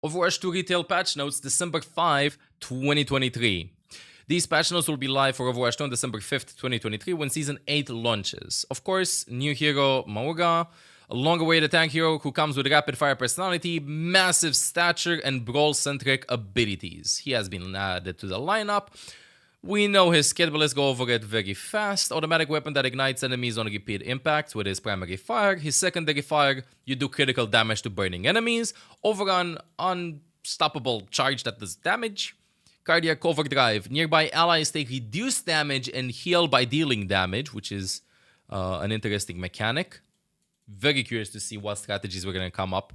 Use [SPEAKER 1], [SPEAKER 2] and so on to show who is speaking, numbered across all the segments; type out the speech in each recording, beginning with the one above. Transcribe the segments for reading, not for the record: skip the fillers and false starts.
[SPEAKER 1] Overwatch 2 retail patch notes December 5, 2023. These patch notes will be live for Overwatch 2 on December 5th, 2023 when Season 8 launches. Of course, new hero Mauga, a long-awaited tank hero who comes with rapid-fire personality, massive stature, and brawl-centric abilities. He has been added to the lineup. We know his skid, but let's go over it very fast. Automatic weapon that ignites enemies on repeat impacts with his primary fire. His secondary fire, you do critical damage to burning enemies. Overrun, unstoppable charge that does damage. Cardiac overdrive. Nearby allies take reduced damage and heal by dealing damage, which is an interesting mechanic. Very curious to see what strategies we're going to come up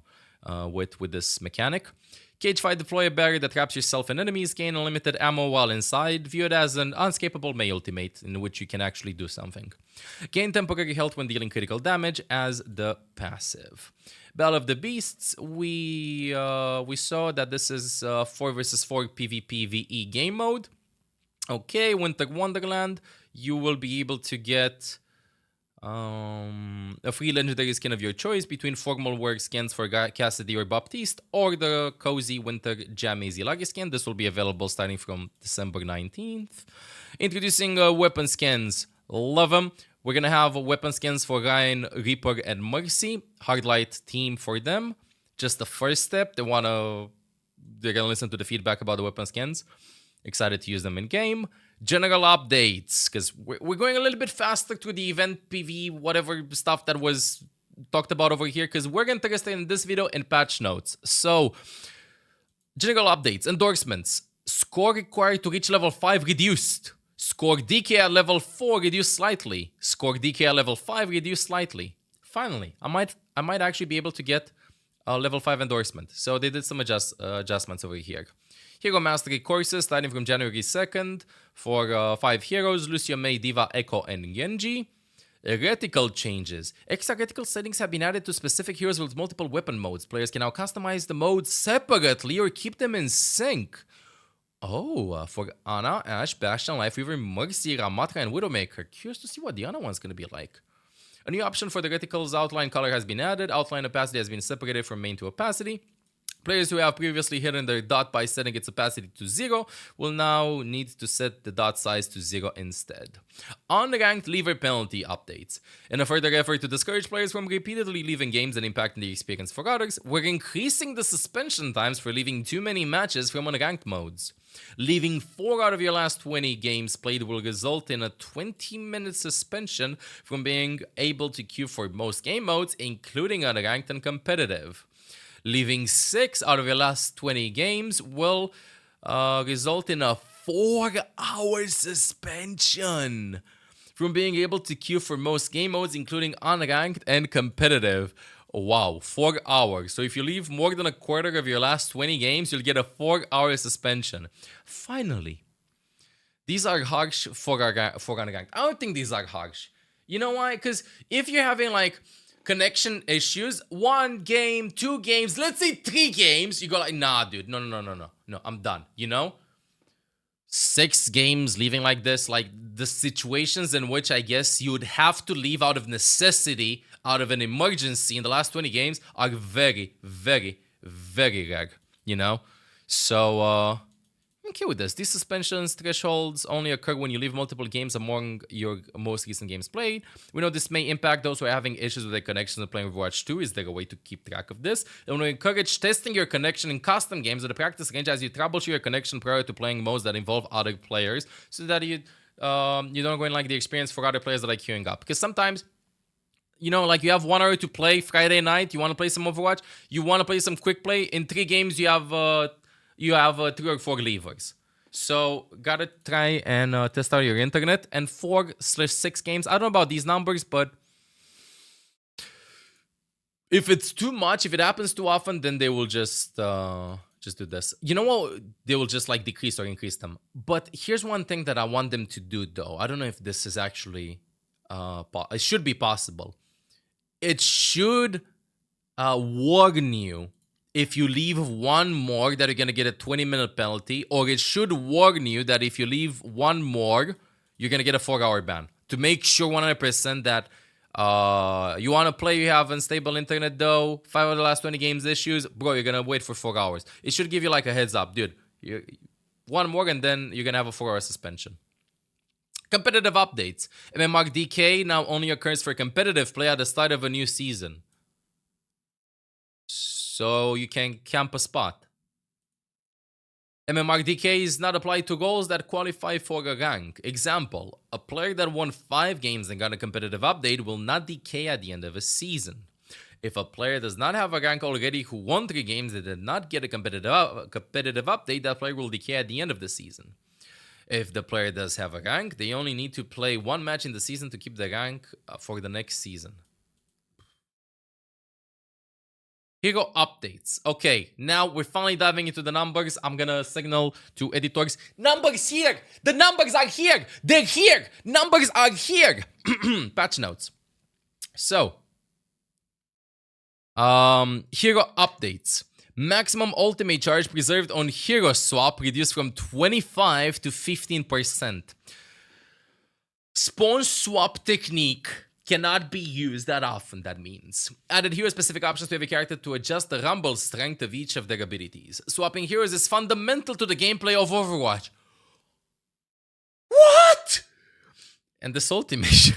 [SPEAKER 1] with this mechanic. Cage fight, deploy a barrier that traps yourself and enemies, gain unlimited ammo while inside, view it as an unescapable May ultimate in which you can actually do something. Gain temporary health when dealing critical damage as the passive. Battle of the Beasts, we saw that this is 4 vs 4 PvP VE game mode. Okay, Winter Wonderland, you will be able to get a free legendary skin of your choice between formal wear skins for Cassidy or Baptiste or the cozy winter Jammy Zilagi skin. This will be available starting from December 19th. Introducing weapon skins. Love them. We're going to have weapon skins for Ryan, Reaper, and Mercy. Hardlight team for them. Just the first step. They're going to listen to the feedback about the weapon skins. Excited to use them in game. General updates, because we're going a little bit faster through the event PV, whatever stuff that was talked about over here, because we're interested in this video in patch notes. So, general updates, endorsements. Score required to reach level 5 reduced. Score DK at level 4 reduced slightly. Score DK at level 5 reduced slightly. Finally, I might actually be able to get a level 5 endorsement. So they did some adjustments over here. Hero Mastery courses starting from January 2nd for 5 heroes, Lucio, Mei, Diva, Echo, and Genji. Reticle changes. Extra reticle settings have been added to specific heroes with multiple weapon modes. Players can now customize the modes separately or keep them in sync. Oh, for Ana, Ashe, Bastion, Lifeweaver, Mercy, Ramatra, and Widowmaker. Curious to see what the Ana one's going to be like. A new option for the reticle's outline color has been added. Outline opacity has been separated from main to opacity. Players who have previously hidden their dot by setting its opacity to 0 will now need to set the dot size to 0 instead. Unranked leaver penalty updates. In a further effort to discourage players from repeatedly leaving games and impacting the experience for others, we're increasing the suspension times for leaving too many matches from unranked modes. Leaving 4 out of your last 20 games played will result in a 20-minute suspension from being able to queue for most game modes, including unranked and competitive. Leaving 6 out of your last 20 games will result in a 4-hour suspension from being able to queue for most game modes, including unranked and competitive. Wow, 4 hours. So if you leave more than a quarter of your last 20 games, you'll get a 4-hour suspension. Finally, these are harsh for unranked. I don't think these are harsh. You know why? Because if you're having like connection issues, 1 game, 2 games, let's say 3 games, you go like, nah, dude, no, I'm done, you know? 6 games leaving like this, like the situations in which I guess you would have to leave out of necessity, out of an emergency in the last 20 games are very, very, very rare, you know? So, I'm okay with this. These suspensions thresholds only occur when you leave multiple games among your most recent games played. We know this may impact those who are having issues with their connection and playing Overwatch 2. Is there a way to keep track of this? And we encourage testing your connection in custom games at a practice range as you troubleshoot your connection prior to playing modes that involve other players, so that you don't go in like the experience for other players that are queuing up. Because sometimes, you know, like you have 1 hour to play Friday night, you want to play some Overwatch, you want to play some quick play. In 3 games, you have 3 or 4 levers. So, gotta try and test out your internet. And 4/6 games, I don't know about these numbers, but if it's too much, if it happens too often, then they will just do this. You know what? They will just like decrease or increase them. But here's one thing that I want them to do, though. I don't know if this is actually, it should be possible. It should warn you if you leave 1 more that you're going to get a 20-minute penalty, or it should warn you that if you leave 1 more, you're going to get a 4-hour ban. To make sure 100% that You want to play, you have unstable internet though, 5 of the last 20 games issues, bro, you're gonna wait for 4 hours. It should give you like a heads up, dude. One more and then you're gonna have a 4-hour suspension. Competitive updates. MMR DK now only occurs for competitive play at the start of a new season. So you can camp a spot. MMR DK is not applied to goals that qualify for a rank. Example, a player that won 5 games and got a competitive update will not decay at the end of a season. If a player does not have a rank already who won 3 games and did not get a competitive update, that player will decay at the end of the season. If the player does have a rank, they only need to play 1 match in the season to keep the rank for the next season. Hero updates. Okay, now we're finally diving into the numbers. I'm gonna signal to editors. Numbers here! The numbers are here! They're here! Numbers are here! Patch notes. So, hero updates. Maximum ultimate charge preserved on hero swap reduced from 25 to 15%. Spawn swap technique cannot be used that often, that means. Added hero-specific options to every character to adjust the rumble strength of each of their abilities. Swapping heroes is fundamental to the gameplay of Overwatch. What? And this ultimate...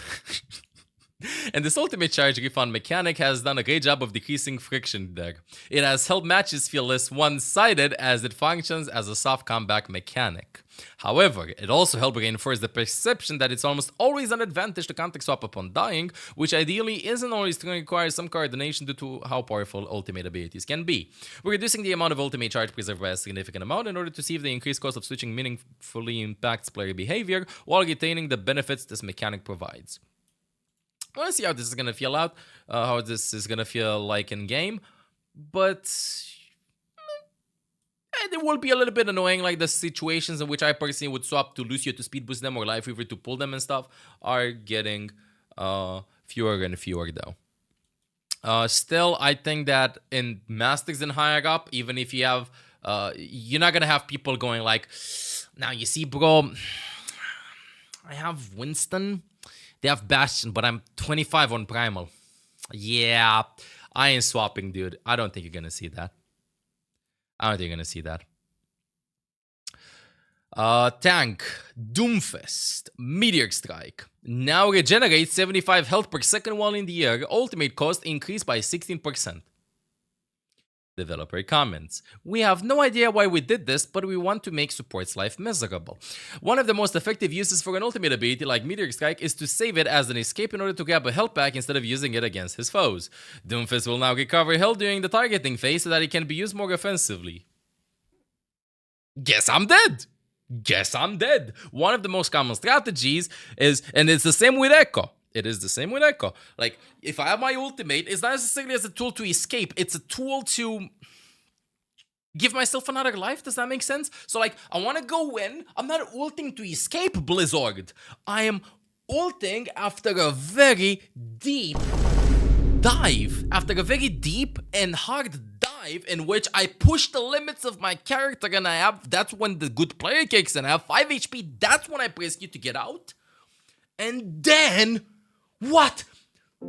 [SPEAKER 1] And this ultimate charge refund mechanic has done a great job of decreasing friction there. It has helped matches feel less one-sided as it functions as a soft comeback mechanic. However, it also helped reinforce the perception that it's almost always an advantage to counter swap upon dying, which ideally isn't always going to require some coordination due to how powerful ultimate abilities can be. We're reducing the amount of ultimate charge preserved by a significant amount in order to see if the increased cost of switching meaningfully impacts player behavior while retaining the benefits this mechanic provides. I want to see how this is going to feel out, how this is going to feel like in game, but it will be a little bit annoying, like the situations in which I personally would swap to Lucio to speed boost them or Life Weaver to pull them and stuff are getting fewer and fewer though. Still, I think that in Masters and higher up, even if you have, you're not going to have people going like, now you see bro, I have Winston. They have Bastion, but I'm 25 on Primal. Yeah, I ain't swapping, dude. I don't think you're going to see that. I don't think you're going to see that. Tank, Doomfist, Meteor Strike. Now regenerates 75 health per second while in the air. Ultimate cost increased by 16%. Developer comments. We have no idea why we did this, but we want to make support's life miserable. One of the most effective uses for an ultimate ability like Meteor Strike is to save it as an escape in order to grab a health pack instead of using it against his foes. Doomfist will now recover health during the targeting phase so that it can be used more offensively. Guess I'm dead! Guess I'm dead! One of the most common strategies is, and it's the same with Echo. It is the same with Echo. Like, if I have my ultimate, it's not necessarily as a tool to escape. It's a tool to give myself another life. Does that make sense? So, like, I want to go in. I'm not ulting to escape Blizzard. I am ulting after a very deep dive. After a very deep and hard dive in which I push the limits of my character and I have... That's when the good player kicks in. I have 5 HP. That's when I press Q to get out. And then... What?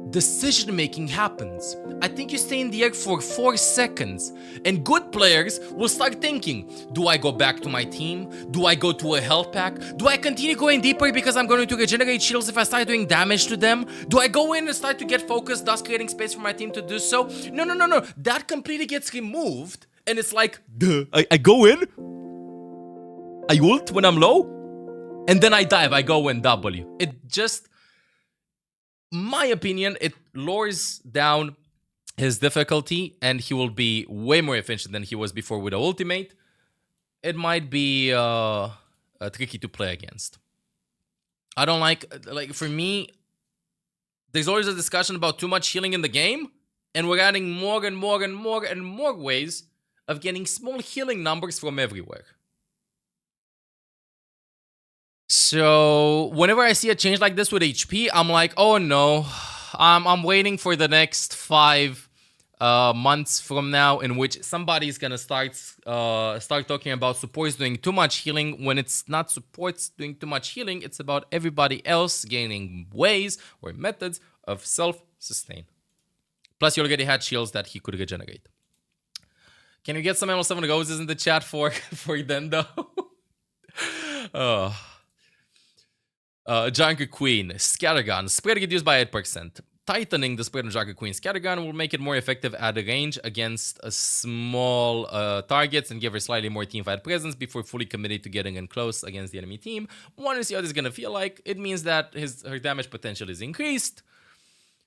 [SPEAKER 1] Decision making happens. I think you stay in the air for 4 seconds, and good players will start thinking, do I go back to my team? Do I go to a health pack? Do I continue going deeper because I'm going to regenerate shields if I start doing damage to them? Do I go in and start to get focused, thus creating space for my team to do so? No. That completely gets removed, and it's like, duh, I go in, I ult when I'm low, and then I dive, I go in W. It just... my opinion, it lowers down his difficulty and he will be way more efficient than he was before with the ultimate. It might be tricky to play against. I don't like, for me, there's always a discussion about too much healing in the game, and we're adding more and more and more and more ways of getting small healing numbers from everywhere. So whenever I see a change like this with HP, I'm like, oh no, I'm waiting for the next 5 months from now in which somebody's gonna start talking about supports doing too much healing when it's not supports doing too much healing. It's about everybody else gaining ways or methods of self-sustain. Plus, he already had shields that he could regenerate. Can we get some ML7 roses in the chat for Dendo? Junker Queen, Scattergun, spread reduced by 8%. Tightening the spread on Junker Queen Scattergun will make it more effective at range against small targets and give her slightly more teamfight presence before fully committing to getting in close against the enemy team. Want to see how this is going to feel like. It means that her damage potential is increased.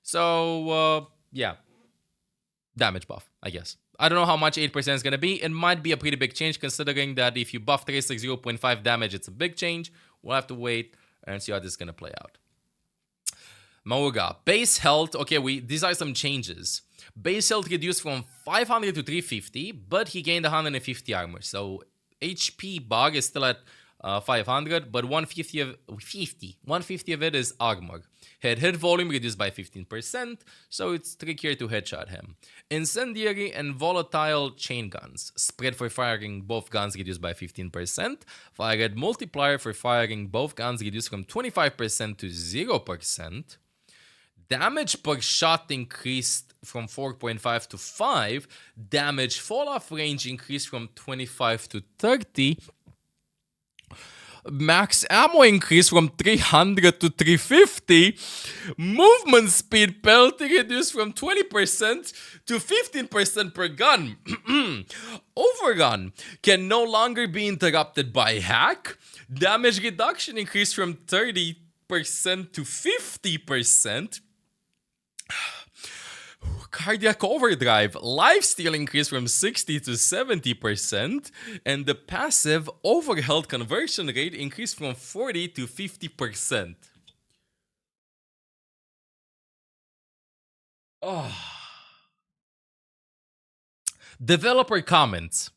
[SPEAKER 1] So, yeah. Damage buff, I guess. I don't know how much 8% is going to be. It might be a pretty big change considering that if you buff Tracer 0.5 damage, it's a big change. We'll have to wait and see how this is going to play out. Mauga, base health. Okay, these are some changes. Base health reduced from 500 to 350, but he gained 150 armor. So HP bar is still at 500, but 150 of it is armor. Hit volume reduced by 15%, so it's trickier to headshot him. Incendiary and volatile chain guns. Spread for firing both guns reduced by 15%. Fire rate multiplier for firing both guns reduced from 25% to 0%. Damage per shot increased from 4.5 to 5. Damage fall-off range increased from 25 to 30. Max ammo increase from 300 to 350. Movement speed penalty reduced from 20% to 15% per gun. Overrun can no longer be interrupted by hack. Damage reduction increased from 30% to 50%. Cardiac overdrive, lifesteal increased from 60 to 70%, and the passive overhealth conversion rate increased from 40 to 50%. Oh. Developer comments.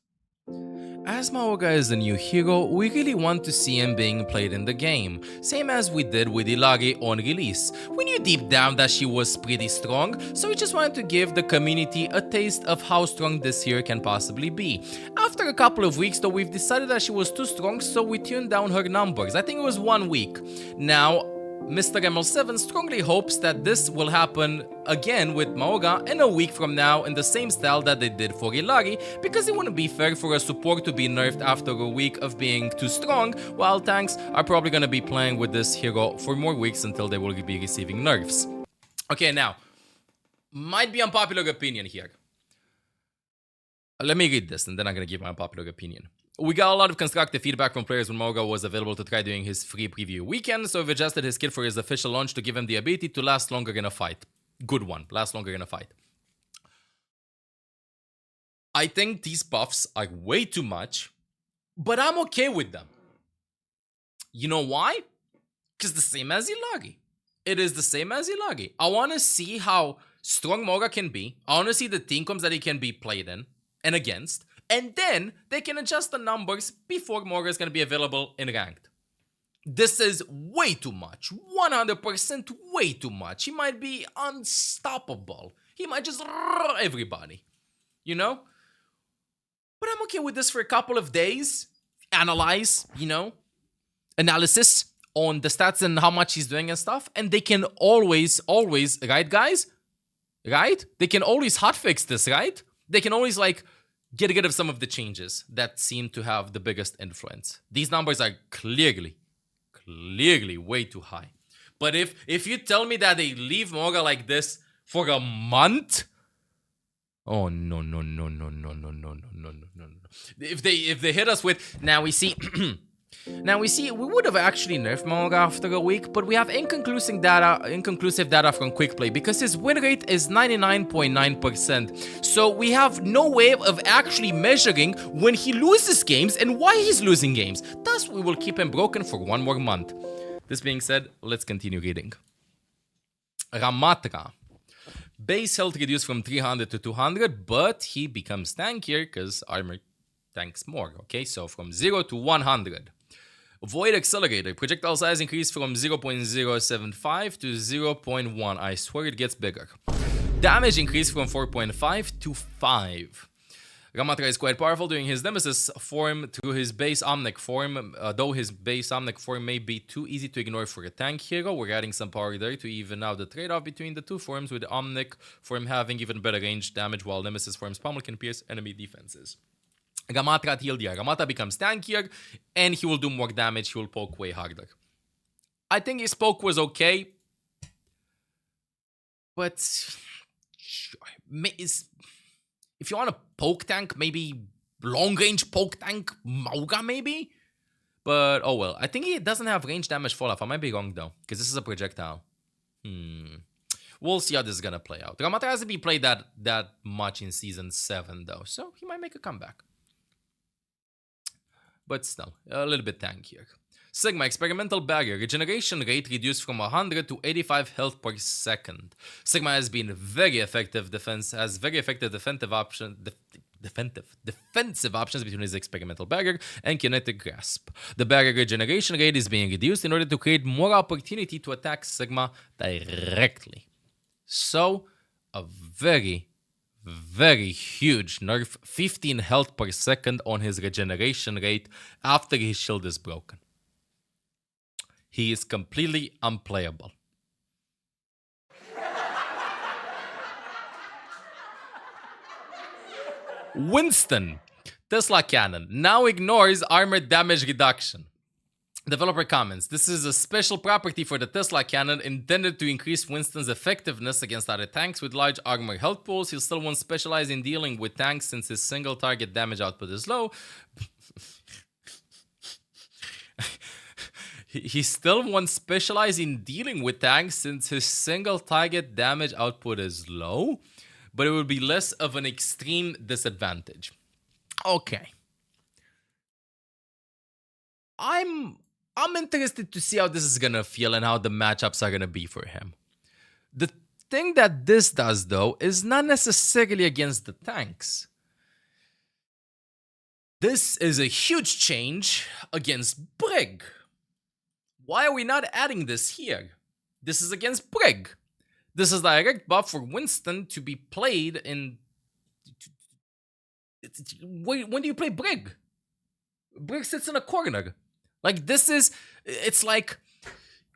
[SPEAKER 1] As Mauga is a new hero, we really want to see him being played in the game, same as we did with Illari on release. We knew deep down that she was pretty strong, so we just wanted to give the community a taste of how strong this hero can possibly be. After a couple of weeks though, we've decided that she was too strong, so we tuned down her numbers. I think it was 1 week. Now, Mr. ML7 strongly hopes that this will happen again with Mauga in a week from now in the same style that they did for Illari, because it wouldn't be fair for a support to be nerfed after a week of being too strong, while tanks are probably going to be playing with this hero for more weeks until they will be receiving nerfs. Okay, now, might be unpopular opinion here. Let me read this and then I'm going to give my unpopular opinion. We got a lot of constructive feedback from players when Mauga was available to try doing his free preview weekend, so we've adjusted his kit for his official launch to give him the ability to last longer in a fight. Good one, last longer in a fight. I think these buffs are way too much, but I'm okay with them. You know why? Because the same as Illari. It is the same as Illari. I want to see how strong Mauga can be. I want to see the team comps that he can be played in and against. And then they can adjust the numbers before Mauga is going to be available in ranked. This is way too much. 100% way too much. He might be unstoppable. He might just everybody. You know? But I'm okay with this for a couple of days. Analyze, analysis on the stats and how much he's doing and stuff. And they can always, right guys? Right? They can always hotfix this, right? They can always get rid of some of the changes that seem to have the biggest influence. These numbers are clearly way too high. But if you tell me that they leave Mauga like this for a month, oh no. If they hit us with now we see we would have actually nerfed Mauga after a week, but we have inconclusive data from quick play because his win rate is 99.9%. So we have no way of actually measuring when he loses games and why he's losing games. Thus, we will keep him broken for 1 more month. This being said, let's continue reading. Ramatra. Base health reduced from 300 to 200, but he becomes tankier because armor tanks more. Okay, so from 0 to 100. Void Accelerator. Projectile size increased from 0.075 to 0.1. I swear it gets bigger. Damage increased from 4.5 to 5. Ramatra is quite powerful during his Nemesis form through his base Omnic form, though his base Omnic form may be too easy to ignore for a tank hero. We're adding some power there to even out the trade-off between the two forms, with Omnic form having even better range damage, while Nemesis form's pommel can pierce enemy defenses. Ramatra at TLDR. Ramatra becomes tankier, and he will do more damage, he will poke way harder. I think his poke was okay, but if you want a poke tank, maybe long-range poke tank, Mauga maybe? But, oh well. I think he doesn't have range damage fall-off. I might be wrong, though, because this is a projectile. We'll see how this is going to play out. Ramatra hasn't been played that much in Season 7, though, so he might make a comeback. But still, a little bit tankier. Sigma, experimental barrier, regeneration rate reduced from 100 to 85 health per second. Sigma has been very effective defensive options between his experimental barrier and kinetic grasp. The barrier regeneration rate is being reduced in order to create more opportunity to attack Sigma directly. So, a very, very huge nerf, 15 health per second on his regeneration rate after his shield is broken. He is completely unplayable. Winston, Tesla Cannon, now ignores armor damage reduction. Developer comments, this is a special property for the Tesla Cannon intended to increase Winston's effectiveness against other tanks with large armor health pools. He still won't specialize in dealing with tanks since his single target damage output is low. He still won't specialize in dealing with tanks since his single target damage output is low, but it will be less of an extreme disadvantage. Okay. I'm interested to see how this is gonna feel and how the matchups are gonna be for him. The thing that this does, though, is not necessarily against the tanks. This is a huge change against Brig. Why are we not adding this here? This is against Brig. This is direct buff for Winston to be played in... When do you play Brig? Brig sits in a corner. Like, this is... It's like...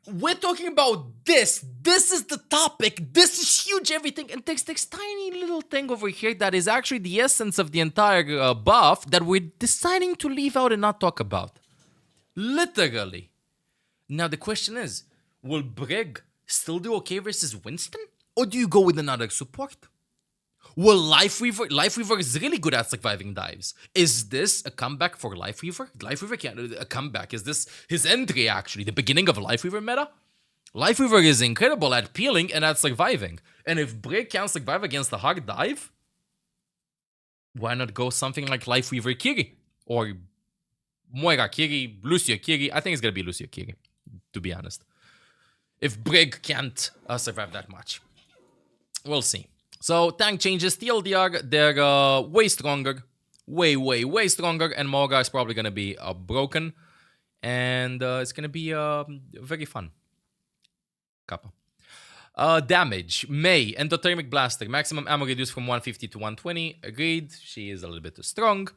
[SPEAKER 1] We're talking about this. This is the topic. This is huge everything. And there's this tiny little thing over here that is actually the essence of the entire buff that we're deciding to leave out and not talk about. Literally. Now the question is, will Brig still do okay versus Winston? Or do you go with another support? Will Life Weaver is really good at surviving dives. Is this a comeback for Life Weaver? Life Weaver can't a comeback. Is this his entry actually? The beginning of a Life Weaver meta? Life Weaver is incredible at peeling and at surviving. And if Brig can't survive against a hard dive, why not go something like Life Weaver Kiri? Or Moira Kiri, Lucio Kiri. I think it's gonna be Lucio Kiri, to be honest. If Brig can't survive that much. We'll see. So, tank changes. TLDR, they're way stronger. Way stronger. And Mauga is probably going to be broken. And it's going to be very fun. Kappa. Damage. May. Endothermic Blaster. Maximum ammo reduced from 150 to 120. Agreed. She is a little bit too strong.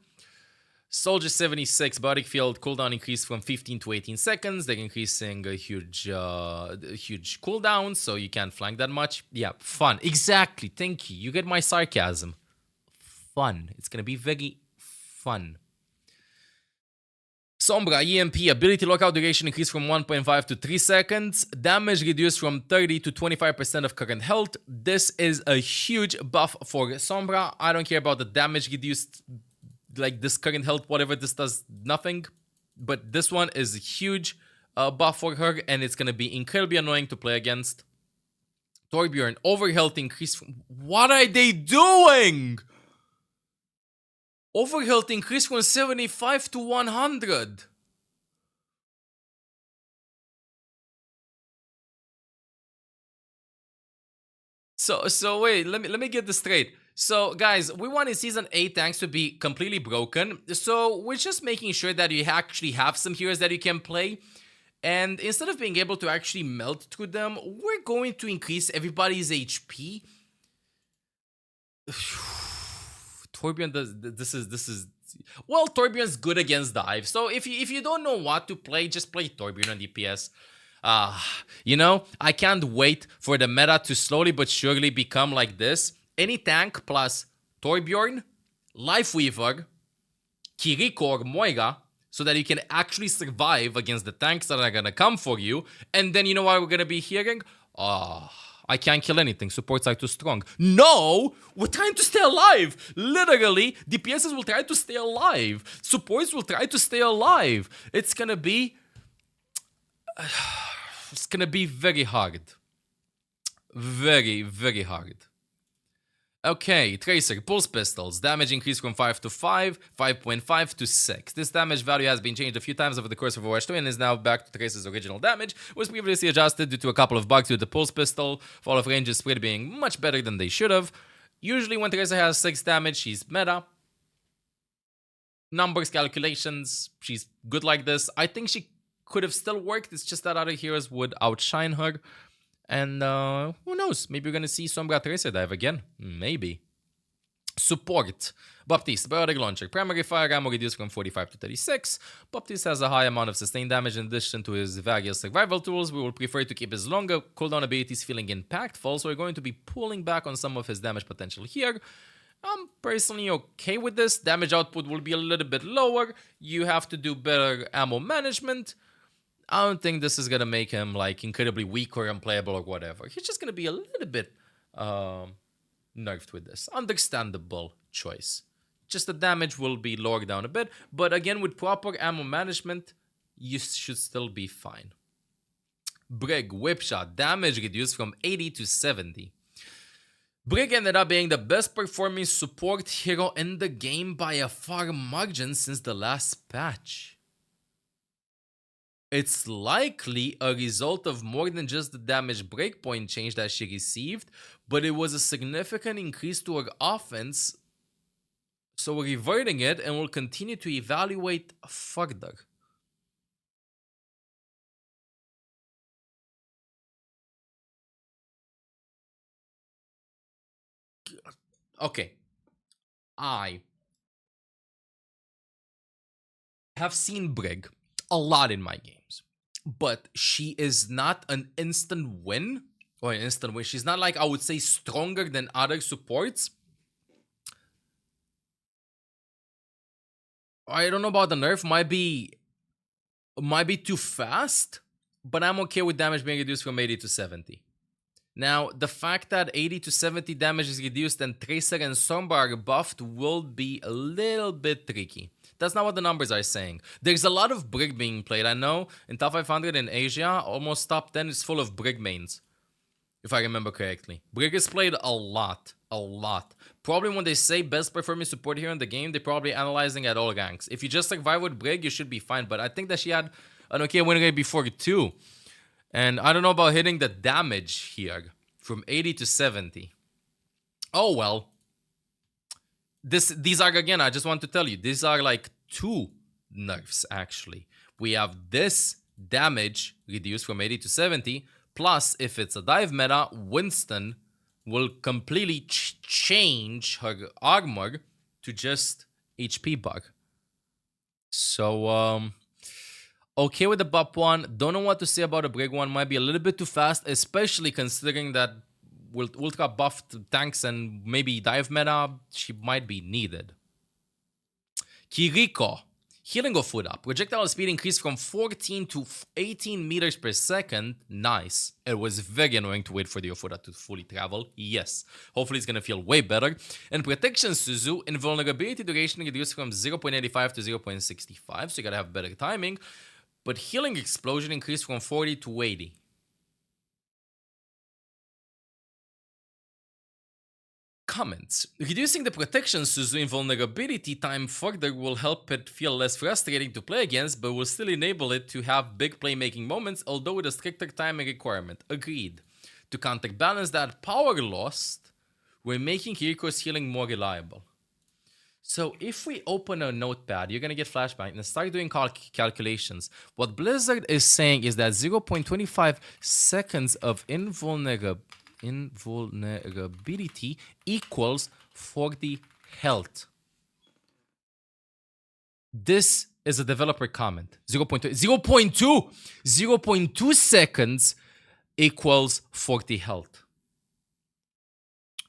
[SPEAKER 1] Soldier 76 body field cooldown increased from 15 to 18 seconds. They're increasing a huge cooldown, so you can't flank that much. Yeah, fun. Exactly. Thank you. You get my sarcasm. Fun. It's gonna be very fun. Sombra EMP ability lockout duration increased from 1.5 to 3 seconds. Damage reduced from 30 to 25% of current health. This is a huge buff for Sombra. I don't care about the damage reduced. Like this current health, whatever, this does nothing. But this one is a huge buff for her, and it's going to be incredibly annoying to play against. Torbjorn, overhealth increase. What are they doing? Overhealth increase from 75 to 100. So wait, let me get this straight. So, guys, we wanted Season 8 tanks to be completely broken. So, we're just making sure that you actually have some heroes that you can play. And instead of being able to actually melt through them, we're going to increase everybody's HP Torbjorn does this is well, Torbjorn's good against dive. So if you don't know what to play, just play Torbjorn on DPS. You know, I can't wait for the meta to slowly but surely become like this. Any tank plus Torbjorn, Lifeweaver, Kiriko or Mauga, so that you can actually survive against the tanks that are gonna come for you. And then you know what we're gonna be hearing? I can't kill anything. Supports are too strong. No! We're trying to stay alive! Literally, DPSs will try to stay alive. Supports will try to stay alive. It's gonna be... It's gonna be very hard. Very, very hard. Okay, Tracer, Pulse Pistols. Damage increased from 5 to 5, 5.5 to 6. This damage value has been changed a few times over the course of Overwatch 2 and is now back to Tracer's original damage. Was previously adjusted due to a couple of bugs with the Pulse Pistol, fall of range split being much better than they should have. Usually when Tracer has 6 damage, she's meta. Numbers, calculations, she's good like this. I think she could have still worked, it's just that other heroes would outshine her. And who knows? Maybe we're gonna see Sombra Tracer dive again. Maybe. Support. Baptiste, Biotic Launcher. Primary fire ammo reduced from 45 to 36. Baptiste has a high amount of sustained damage in addition to his various survival tools. We will prefer to keep his longer cooldown abilities feeling impactful, so we're going to be pulling back on some of his damage potential here. I'm personally okay with this. Damage output will be a little bit lower. You have to do better ammo management. I don't think this is gonna make him like incredibly weak or unplayable or whatever. He's just gonna be a little bit nerfed with this. Understandable choice. Just the damage will be lowered down a bit, but again, with proper ammo management, you should still be fine. Brig, Whipshot, damage reduced from 80 to 70. Brig ended up being the best performing support hero in the game by a far margin since the last patch. It's likely a result of more than just the damage breakpoint change that she received, but it was a significant increase to her offense, so we're reverting it and we'll continue to evaluate further. Okay, I have seen Brig a lot in my games, but she is not an instant win or an instant win. She's not like, I would say, stronger than other supports. I don't know about the nerf. Might be too fast, but I'm okay with damage being reduced from 80 to 70. Now, the fact that 80 to 70 damage is reduced and Tracer and Sombra are buffed will be a little bit tricky. That's not what the numbers are saying. There's a lot of Brig being played. I know in top 500 in Asia, almost top 10 is full of Brig mains, if I remember correctly. Brig is played a lot. Probably when they say best performing support here in the game, they're probably analyzing at all ranks. If you just survive with Brig, you should be fine. But I think that she had an okay win rate before too. And I don't know about hitting the damage here from 80 to 70. Oh well. These are, again, I just want to tell you, these are like 2 nerfs actually. We have this damage reduced from 80 to 70, plus if it's a dive meta, Winston will completely change her armor to just HP bug. So, okay with the buff one. Don't know what to say about the Brig one. Might be a little bit too fast, especially considering that ultra buffed tanks and maybe dive meta, she might be needed. Kiriko. Healing of Fuda. Projectile speed increased from 14 to 18 meters per second. Nice. It was very annoying to wait for the Ofuda to fully travel. Yes. Hopefully it's gonna feel way better. And Protection Suzu, invulnerability duration reduced from 0.85 to 0.65, so you gotta have better timing. But Healing Explosion increased from 40 to 80. Comments. Reducing the Protection Suzu invulnerability time further will help it feel less frustrating to play against, but will still enable it to have big playmaking moments, although with a stricter timing requirement. Agreed. To counterbalance that power lost, we're making Kiriko's healing more reliable. So if we open a notepad, you're going to get flashbang and start doing calculations. What Blizzard is saying is that 0.25 seconds of invulnerability equals 40 health. This is a developer comment. 0.2, 0.2, 0.2 seconds equals 40 health.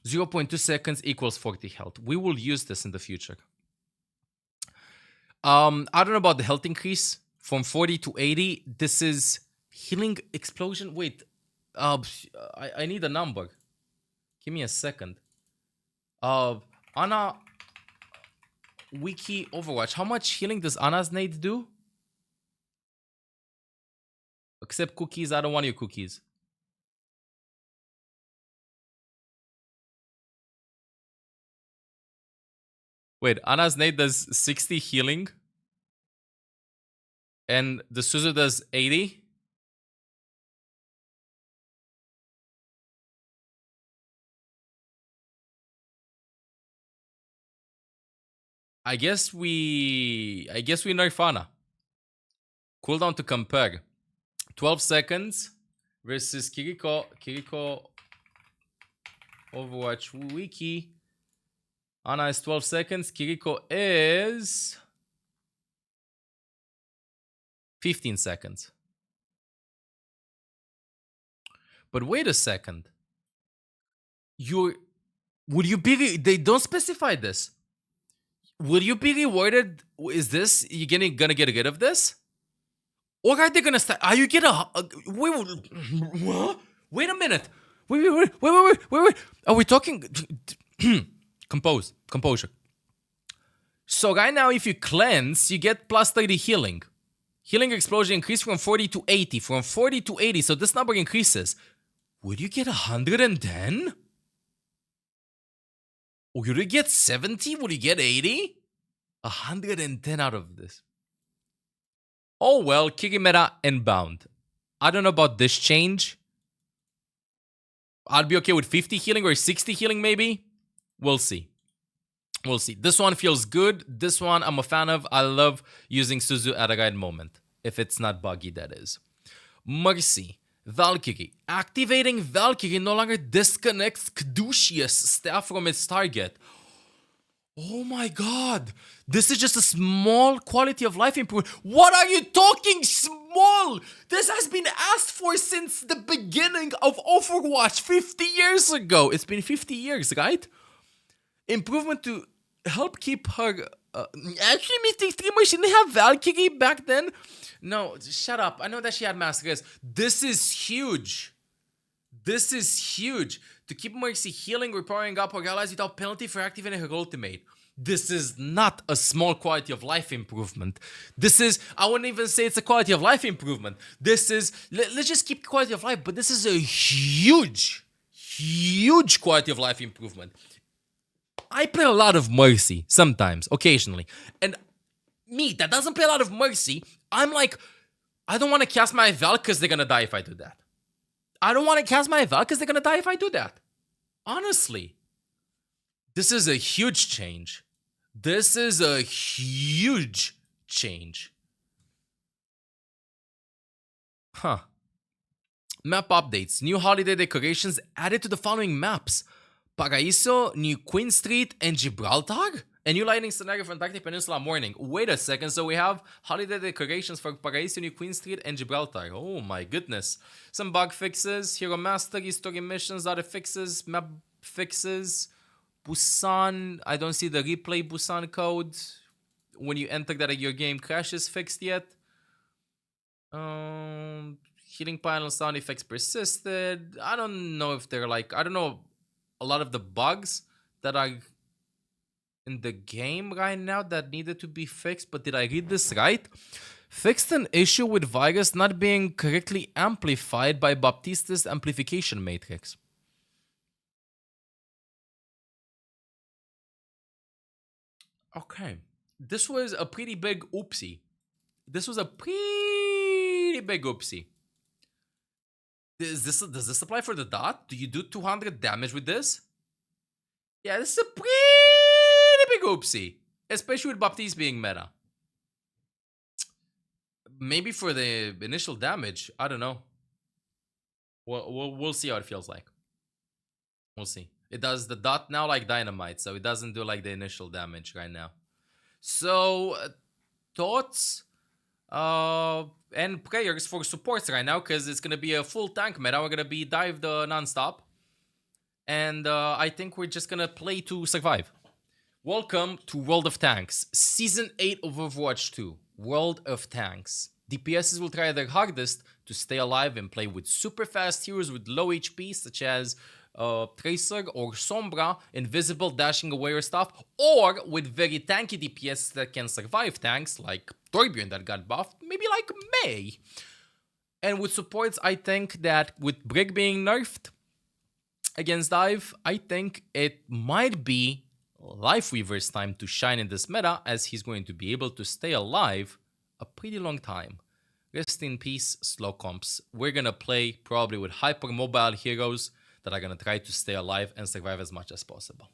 [SPEAKER 1] 0.2 seconds equals 40 health. We will use this in the future. I don't know about the health increase from 40 to 80. This is healing explosion. Wait, I need a number. Give me a second. Ana Wiki Overwatch. How much healing does Ana's nade do? Except cookies. I don't want your cookies. Wait, Ana's nade does 60 healing. And the Suzu does 80. I guess we nerf Ana. Cooldown to compare. 12 seconds versus Kiriko Overwatch Wiki. Ana is 12 seconds. Kiriko is 15 seconds. But wait a second. Would you be... They don't specify this. Will you be rewarded? Is this... You gonna get rid of this? Or are they gonna start... Are you gonna... Wait a minute. Wait. Are we talking... Composure. So right now, if you cleanse, you get plus 30 healing. Healing explosion increased from 40 to 80. From 40 to 80, so this number increases. Would you get 110? Or would you get 70? Would you get 80? 110 out of this. Oh well, Kirimera and Bound. I don't know about this change. I'd be okay with 50 healing or 60 healing maybe. We'll see. This one feels good. This one I'm a fan of. I love using Suzu at a right moment. If it's not buggy, that is. Mercy. Valkyrie. Activating Valkyrie no longer disconnects Caduceus staff from its target. Oh my god. This is just a small quality of life improvement. What are you talking small? This has been asked for since the beginning of Overwatch 50 years ago. It's been 50 years, right? Improvement to help keep her... actually, Mystic Streamer, she didn't have Valkyrie back then. No, shut up. I know that she had Massacres. This is huge. To keep Mercy healing or powering up her allies without penalty for activating her ultimate. This is not a small quality of life improvement. This is... I wouldn't even say it's a quality of life improvement. This is... Let's just keep quality of life, but this is a huge quality of life improvement. I play a lot of Mercy, sometimes, occasionally. And me, that doesn't play a lot of Mercy, I'm like, I don't want to cast my Val because they're going to die if I do that. Honestly. This is a huge change. Huh. Map updates. New holiday decorations added to the following maps. Paraíso, New Queen Street, and Gibraltar? A new lighting scenario for Antarctic Peninsula morning. Wait a second, so we have holiday decorations for Paraíso, New Queen Street, and Gibraltar. Oh my goodness. Some bug fixes, hero mastery, story missions, other fixes, map fixes. Busan, I don't see the replay Busan code. When you enter that your game crashes fixed yet. Healing panel sound effects persisted. I don't know if they're like... I don't know a lot of the bugs that are in the game right now that needed to be fixed, but did I read this right? Fixed an issue with virus not being correctly amplified by Baptiste's amplification matrix. Okay. This was a pretty big oopsie. Does this apply for the dot? Do you do 200 damage with this? Yeah, this is a pretty big oopsie. Especially with Baptiste being meta. Maybe for the initial damage. I don't know. We'll see how it feels like. We'll see. It does the dot now like dynamite, so it doesn't do like the initial damage right now. So, thoughts and prayers for supports right now, because it's gonna be a full tank meta. We're gonna be dived non-stop, and I think we're just gonna play to survive. Welcome to World of Tanks, Season 8 of Overwatch 2, World of Tanks. DPSs will try their hardest to stay alive and play with super fast heroes with low HP, such as Tracer or Sombra, invisible, dashing away or stuff, or with very tanky DPS that can survive tanks, like Torbjorn that got buffed, maybe like Mei. And with supports, I think that with Brig being nerfed against Dive, I think it might be Lifeweaver's time to shine in this meta, as he's going to be able to stay alive a pretty long time. Rest in peace, slow comps. We're gonna play probably with hyper mobile heroes that are gonna try to stay alive and survive as much as possible.